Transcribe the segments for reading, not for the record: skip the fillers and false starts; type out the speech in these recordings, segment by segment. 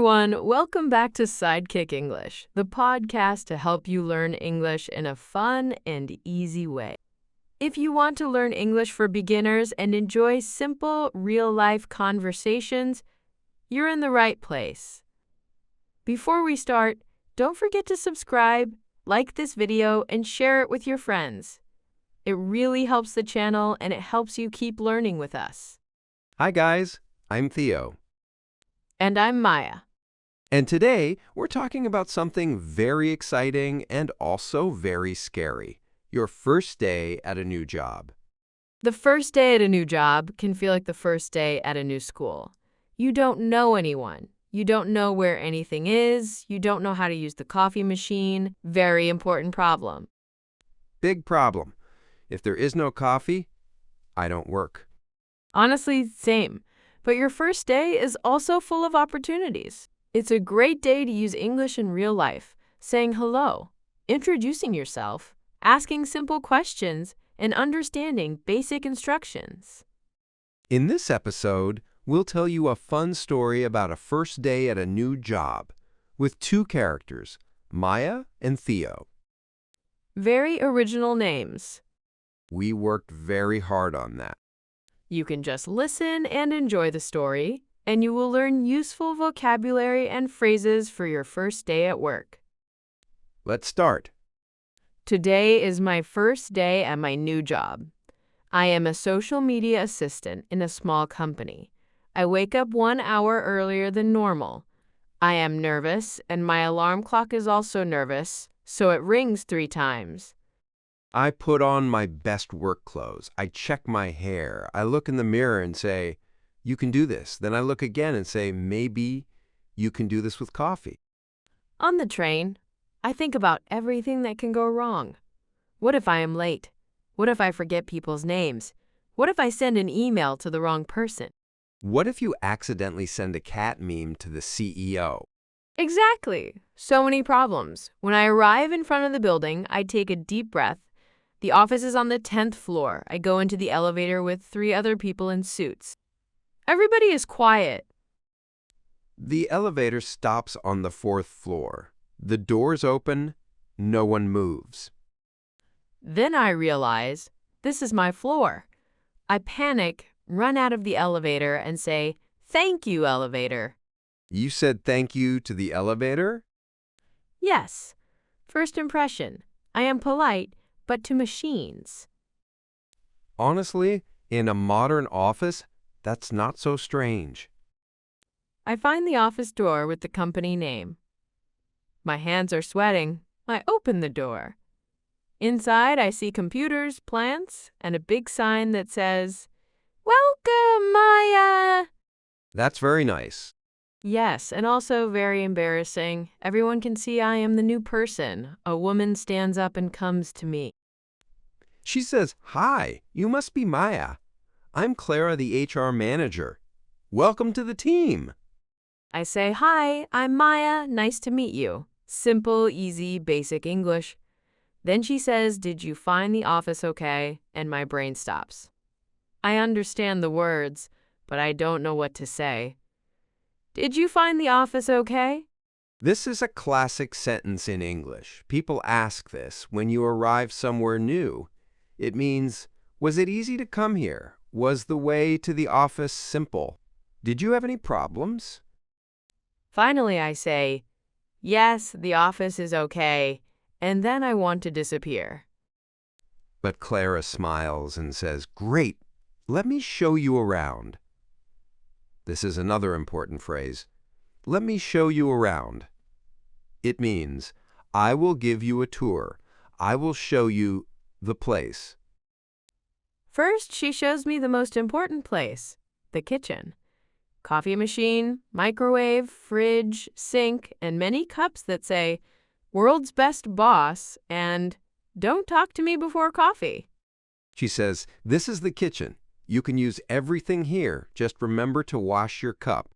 everyone, welcome back to Sidekick English, the podcast to help you learn English in a fun and easy way. If you want to learn English for beginners and enjoy simple, real-life conversations, you're in the right place. Before we start, don't forget to subscribe, like this video, and share it with your friends. It really helps the channel and it helps you keep learning with us. Hi guys, I'm Theo. And I'm Maya. And today, we're talking about something very exciting and also very scary. Your first day at a new job. The first day at a new job can feel like the first day at a new school. You don't know anyone. You don't know where anything is. You don't know how to use the coffee machine. Very important problem. Big problem. If there is no coffee, I don't work. Honestly, same. But your first day is also full of opportunities. It's a great day to use English in real life, saying hello, introducing yourself, asking simple questions, and understanding basic instructions. In this episode, we'll tell you a fun story about a first day at a new job with two characters, Maya and Theo. Very original names. We worked very hard on that. You can just listen and enjoy the story, and you will learn useful vocabulary and phrases for your first day at work. Let's start. Today is my first day at my new job. I am a social media assistant in a small company. I wake up 1 hour earlier than normal. I am nervous, and my alarm clock is also nervous, so it rings 3 times. I put on my best work clothes. I check my hair. I look in the mirror and say, you can do this. Then I look again and say, maybe you can do this with coffee. On the train, I think about everything that can go wrong. What if I am late? What if I forget people's names? What if I send an email to the wrong person? What if you accidentally send a cat meme to the CEO? Exactly. So many problems. When I arrive in front of the building, I take a deep breath. The office is on the 10th floor. I go into the elevator with 3 other people in suits. Everybody is quiet. The elevator stops on the 4th floor. The doors open. No one moves. Then I realize this is my floor. I panic, run out of the elevator, and say, "Thank you, elevator." You said thank you to the elevator? Yes. First impression. I am polite, but to machines. Honestly, in a modern office, that's not so strange. I find the office door with the company name. My hands are sweating. I open the door. Inside, I see computers, plants, and a big sign that says, "Welcome, Maya." That's very nice. Yes, and also very embarrassing. Everyone can see I am the new person. A woman stands up and comes to me. She says, hi, you must be Maya. I'm Clara, the HR manager. Welcome to the team. I say, "Hi, I'm Maya. Nice to meet you." Simple, easy, basic English. Then she says, "Did you find the office okay?" And my brain stops. I understand the words, but I don't know what to say. Did you find the office okay? This is a classic sentence in English. People ask this when you arrive somewhere new. It means, was it easy to come here? Was the way to the office simple? Did you have any problems? Finally, I say, "Yes, the office is okay," and then I want to disappear. But Clara smiles and says, great, let me show you around. This is another important phrase. Let me show you around. It means, I will give you a tour. I will show you the place. First, she shows me the most important place, the kitchen. Coffee machine, microwave, fridge, sink, and many cups that say, "World's Best Boss," and "Don't talk to me before coffee." She says, this is the kitchen. You can use everything here. Just remember to wash your cup.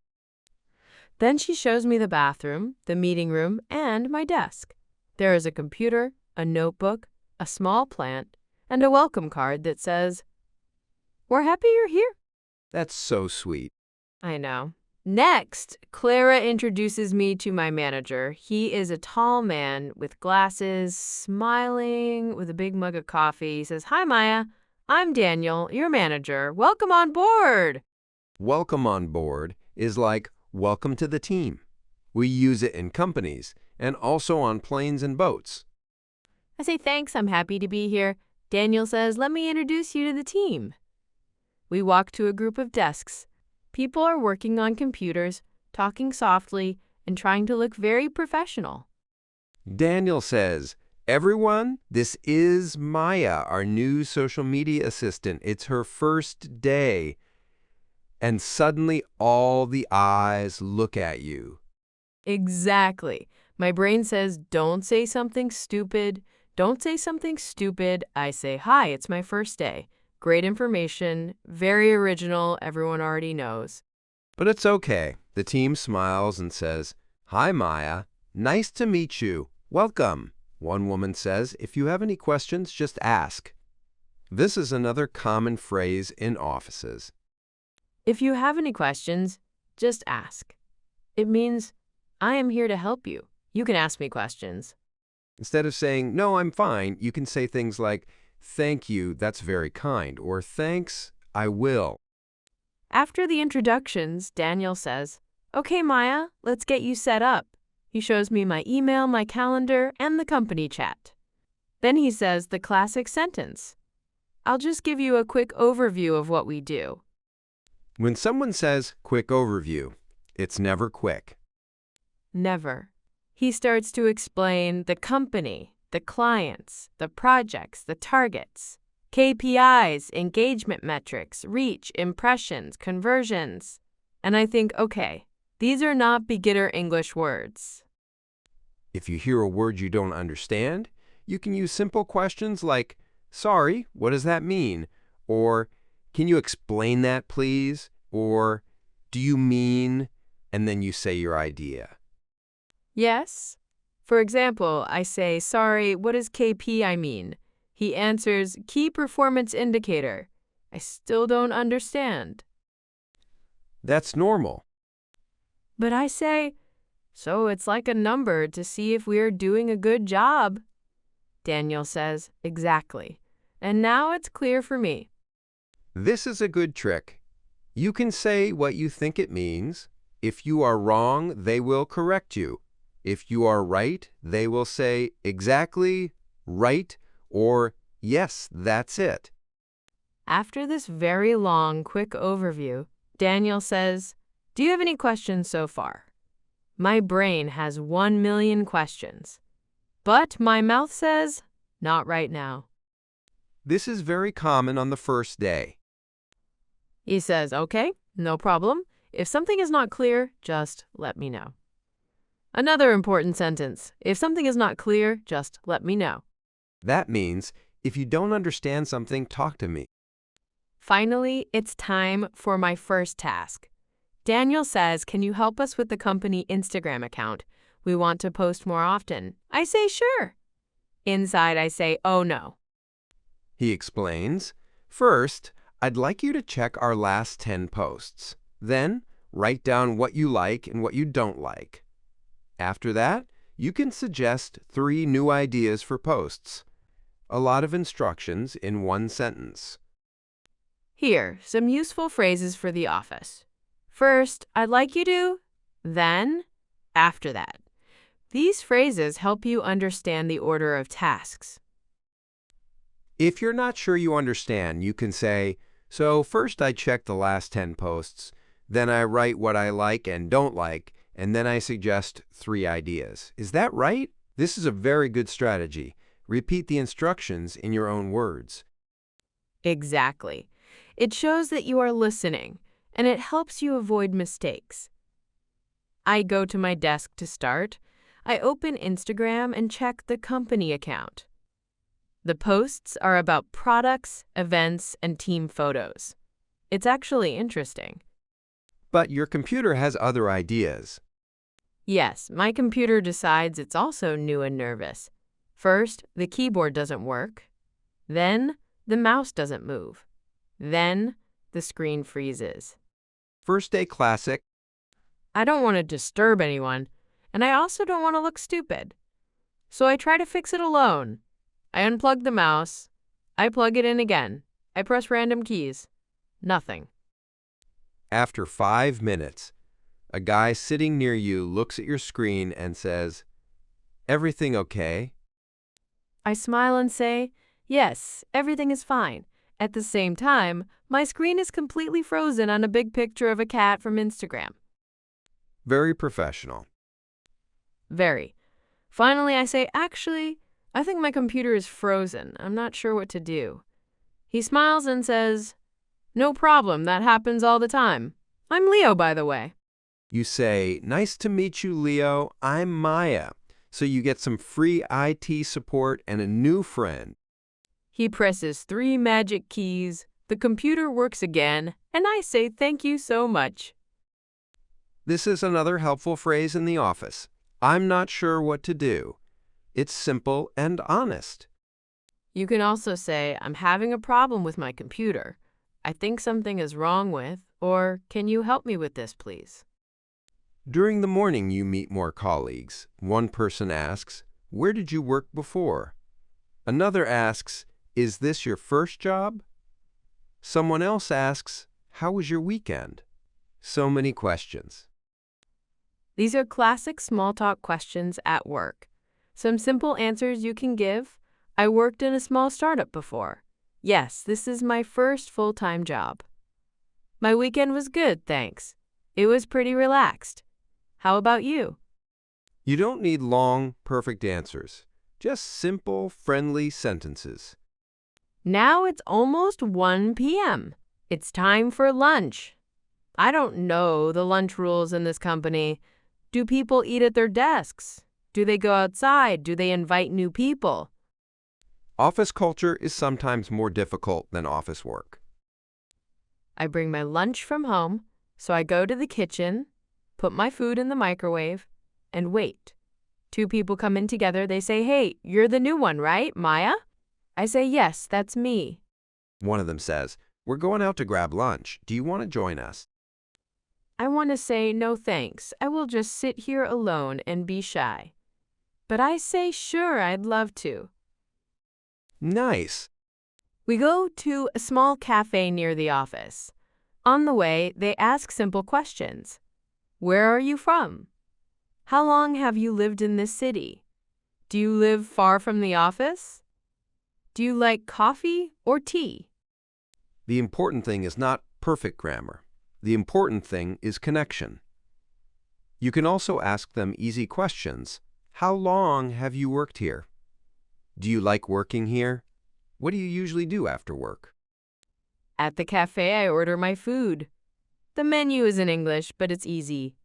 Then she shows me the bathroom, the meeting room, and my desk. There is a computer, a notebook, a small plant, and a welcome card that says, "We're happy you're here." That's so sweet. I know. Next, Clara introduces me to my manager. He is a tall man with glasses, smiling with a big mug of coffee. He says, "Hi, Maya. I'm Daniel, your manager. Welcome on board." Welcome on board is like welcome to the team. We use it in companies and also on planes and boats. I say, "Thanks, I'm happy to be here." Daniel says, "Let me introduce you to the team." We walk to a group of desks. People are working on computers, talking softly, and trying to look very professional. Daniel says, "Everyone, this is Maya, our new social media assistant. It's her first day." And suddenly all the eyes look at you. Exactly. My brain says, "Don't say something stupid. Don't say something stupid." I say, "Hi, it's my first day. Great information, very original, everyone already knows." But it's okay. The team smiles and says, "Hi, Maya. Nice to meet you. Welcome." One woman says, "If you have any questions, just ask." This is another common phrase in offices. If you have any questions, just ask. It means, I am here to help you. You can ask me questions. Instead of saying, "No, I'm fine," you can say things like, "Thank you, that's very kind," or "Thanks, I will." After the introductions, Daniel says, "Okay, Maya, let's get you set up." He shows me my email, my calendar, and the company chat. Then he says the classic sentence, "I'll just give you a quick overview of what we do." When someone says, "Quick overview," it's never quick. Never. He starts to explain the company, the clients, the projects, the targets, KPIs, engagement metrics, reach, impressions, conversions. And I think, okay, these are not beginner English words. If you hear a word you don't understand, you can use simple questions like, "Sorry, what does that mean?" Or, "Can you explain that, please?" Or, "Do you mean?" And then you say your idea. Yes? For example, I say, "Sorry, what does KP mean?" He answers, "Key performance indicator." I still don't understand. That's normal. But I say, "So it's like a number to see if we are doing a good job." Daniel says, "Exactly. And now it's clear for me." This is a good trick. You can say what you think it means. If you are wrong, they will correct you. If you are right, they will say, "Exactly, right," or "Yes, that's it." After this very long, quick overview, Daniel says, "Do you have any questions so far?" My brain has 1,000,000 questions. But my mouth says, "Not right now." This is very common on the first day. He says, "Okay, no problem. If something is not clear, just let me know." Another important sentence, if something is not clear, just let me know. That means, if you don't understand something, talk to me. Finally, it's time for my first task. Daniel says, "Can you help us with the company Instagram account? We want to post more often." I say, "Sure." Inside, I say, "Oh no." He explains, "First, I'd like you to check our last 10 posts. Then, write down what you like and what you don't like. After that, you can suggest 3 new ideas for posts. A lot of instructions in one sentence." Here, some useful phrases for the office. First, I'd like you to, then, after that. These phrases help you understand the order of tasks. If you're not sure you understand, you can say, "So first I check the last 10 posts, then I write what I like and don't like, and then I suggest 3 ideas. Is that right?" This is a very good strategy. Repeat the instructions in your own words. Exactly. It shows that you are listening, and it helps you avoid mistakes. I go to my desk to start. I open Instagram and check the company account. The posts are about products, events, and team photos. It's actually interesting. But your computer has other ideas. Yes, my computer decides it's also new and nervous. First, the keyboard doesn't work. Then, the mouse doesn't move. Then, the screen freezes. First day classic. I don't want to disturb anyone, and I also don't want to look stupid. So I try to fix it alone. I unplug the mouse. I plug it in again. I press random keys. Nothing. After 5 minutes, a guy sitting near you looks at your screen and says, "Everything okay?" I smile and say, yes, everything is fine. At the same time, my screen is completely frozen on a big picture of a cat from Instagram. Very professional. Very. Finally, I say, actually, I think my computer is frozen. I'm not sure what to do. He smiles and says, no problem, that happens all the time. I'm Leo, by the way. You say, "Nice to meet you, Leo. I'm Maya." So you get some free IT support and a new friend. He presses 3 magic keys, the computer works again, and I say thank you so much. This is another helpful phrase in the office. I'm not sure what to do. It's simple and honest. You can also say, I'm having a problem with my computer. I think something is wrong with, or can you help me with this, please? During the morning, you meet more colleagues. One person asks, "Where did you work before?" Another asks, "Is this your first job?" Someone else asks, "How was your weekend?" So many questions. These are classic small talk questions at work. Some simple answers you can give. I worked in a small startup before. Yes, this is my first full-time job. My weekend was good, thanks. It was pretty relaxed. How about you? You don't need long, perfect answers. Just simple, friendly sentences. Now it's almost 1 p.m. It's time for lunch. I don't know the lunch rules in this company. Do people eat at their desks? Do they go outside? Do they invite new people? Office culture is sometimes more difficult than office work. I bring my lunch from home, so I go to the kitchen, put my food in the microwave, and wait. 2 people come in together. They say, hey, you're the new one, right, Maya? I say, yes, that's me. One of them says, "We're going out to grab lunch. Do you want to join us?" I want to say, no thanks. I will just sit here alone and be shy. But I say, sure, I'd love to. Nice. We go to a small cafe near the office. On the way, they ask simple questions. Where are you from? How long have you lived in this city? Do you live far from the office? Do you like coffee or tea? The important thing is not perfect grammar. The important thing is connection. You can also ask them easy questions. How long have you worked here? Do you like working here? What do you usually do after work? At the cafe, I order my food. The menu is in English, but it's easy.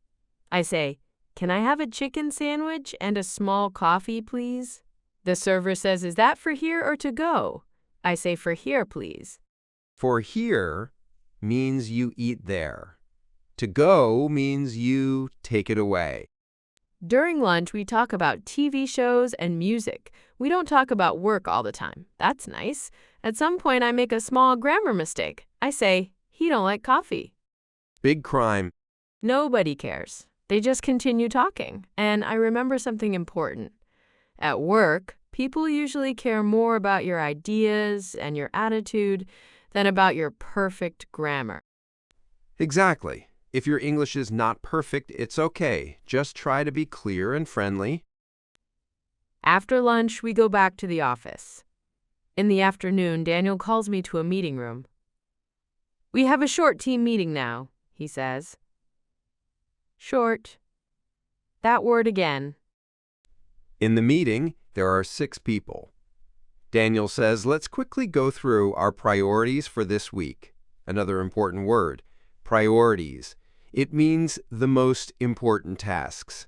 I say, can I have a chicken sandwich and a small coffee, please? The server says, is that for here or to go? I say, for here, please. For here means you eat there. To go means you take it away. During lunch, we talk about TV shows and music. We don't talk about work all the time. That's nice. At some point, I make a small grammar mistake. I say, he don't like coffee. Big crime. Nobody cares. They just continue talking. And I remember something important. At work, people usually care more about your ideas and your attitude than about your perfect grammar. Exactly. If your English is not perfect, it's okay. Just try to be clear and friendly. After lunch, we go back to the office. In the afternoon, Daniel calls me to a meeting room. We have a short team meeting now, he says. Short. That word again. In the meeting, there are 6 people. Daniel says, let's quickly go through our priorities for this week. Another important word, priorities. It means the most important tasks.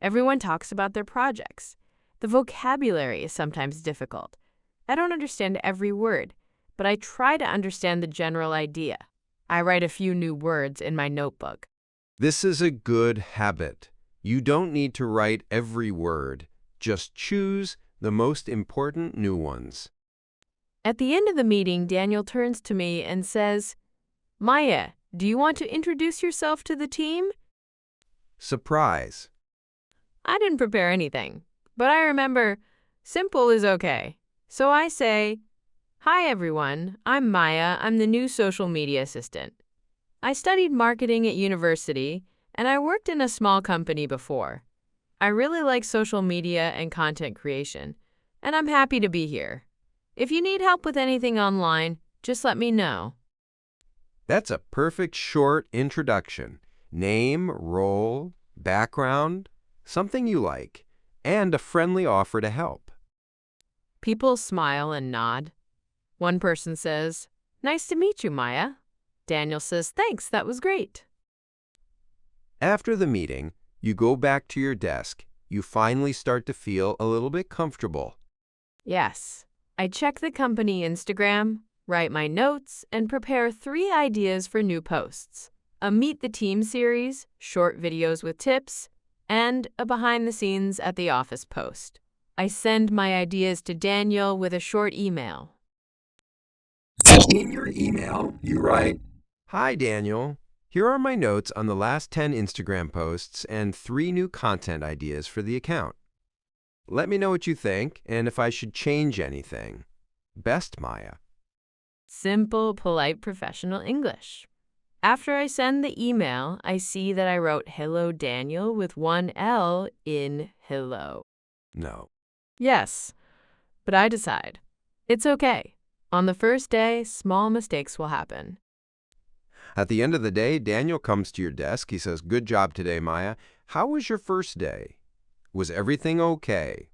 Everyone talks about their projects. The vocabulary is sometimes difficult. I don't understand every word, but I try to understand the general idea. I write a few new words in my notebook. This is a good habit. You don't need to write every word. Just choose the most important new ones. At the end of the meeting, Daniel turns to me and says, Maya, do you want to introduce yourself to the team? Surprise. I didn't prepare anything, but I remember simple is okay. So I say, "Hi everyone, I'm Maya. I'm the new social media assistant. I studied marketing at university, and I worked in a small company before. I really like social media and content creation, and I'm happy to be here. If you need help with anything online, just let me know." That's a perfect short introduction. Name, role, background, something you like, and a friendly offer to help. People smile and nod. One person says, "Nice to meet you, Maya." Daniel says, "Thanks, that was great." After the meeting, you go back to your desk. You finally start to feel a little bit comfortable. Yes. I check the company Instagram, write my notes, and prepare 3 ideas for new posts: a Meet the Team series, short videos with tips, and a behind the scenes at the office post. I send my ideas to Daniel with a short email. In your email, you write, "Hi, Daniel. Here are my notes on the last 10 Instagram posts and 3 new content ideas for the account. Let me know what you think and if I should change anything. Best, Maya." Simple, polite, professional English. After I send the email, I see that I wrote "Hello, Daniel" with 1 L in hello. No. Yes, but I decide. It's okay. On the first day, small mistakes will happen. At the end of the day, Daniel comes to your desk. He says, "Good job today, Maya. How was your first day? Was everything okay?"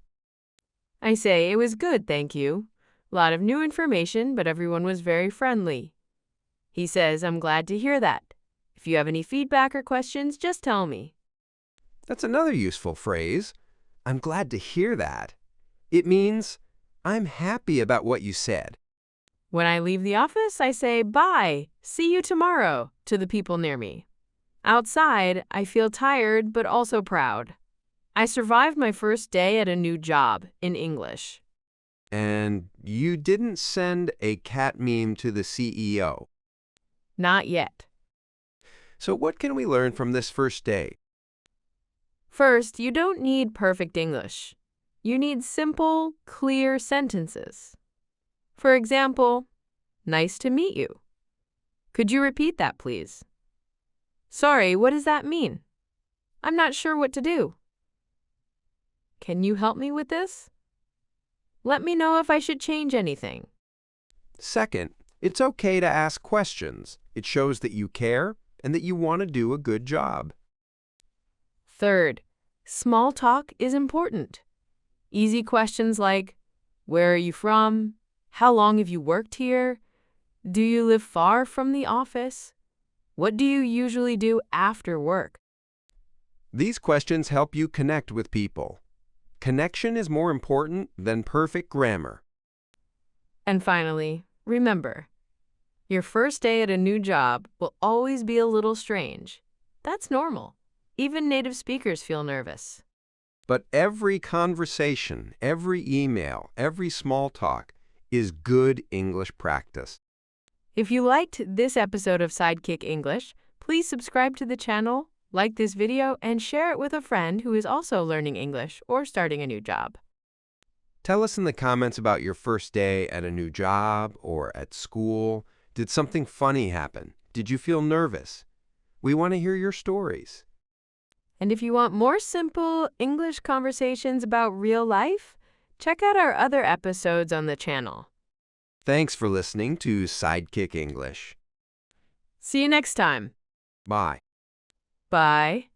I say, "It was good, thank you. A lot of new information, but everyone was very friendly." He says, "I'm glad to hear that. If you have any feedback or questions, just tell me." That's another useful phrase. I'm glad to hear that. It means, I'm happy about what you said. When I leave the office, I say, "Bye, see you tomorrow," to the people near me. Outside, I feel tired but also proud. I survived my first day at a new job in English. And you didn't send a cat meme to the CEO. Not yet. So what can we learn from this first day? First, you don't need perfect English. You need simple, clear sentences. For example, "Nice to meet you." Could you repeat that, please? "Sorry, what does that mean? I'm not sure what to do." "Can you help me with this?" "Let me know if I should change anything." Second, it's okay to ask questions. It shows that you care and that you want to do a good job. Third, small talk is important. Easy questions like, "Where are you from? How long have you worked here? Do you live far from the office? What do you usually do after work?" These questions help you connect with people. Connection is more important than perfect grammar. And finally, remember, your first day at a new job will always be a little strange. That's normal. Even native speakers feel nervous. But every conversation, every email, every small talk is good English practice. If you liked this episode of Sidekick English, please subscribe to the channel, like this video, and share it with a friend who is also learning English or starting a new job. Tell us in the comments about your first day at a new job or at school. Did something funny happen? Did you feel nervous? We want to hear your stories. And if you want more simple English conversations about real life, check out our other episodes on the channel. Thanks for listening to Sidekick English. See you next time. Bye. Bye.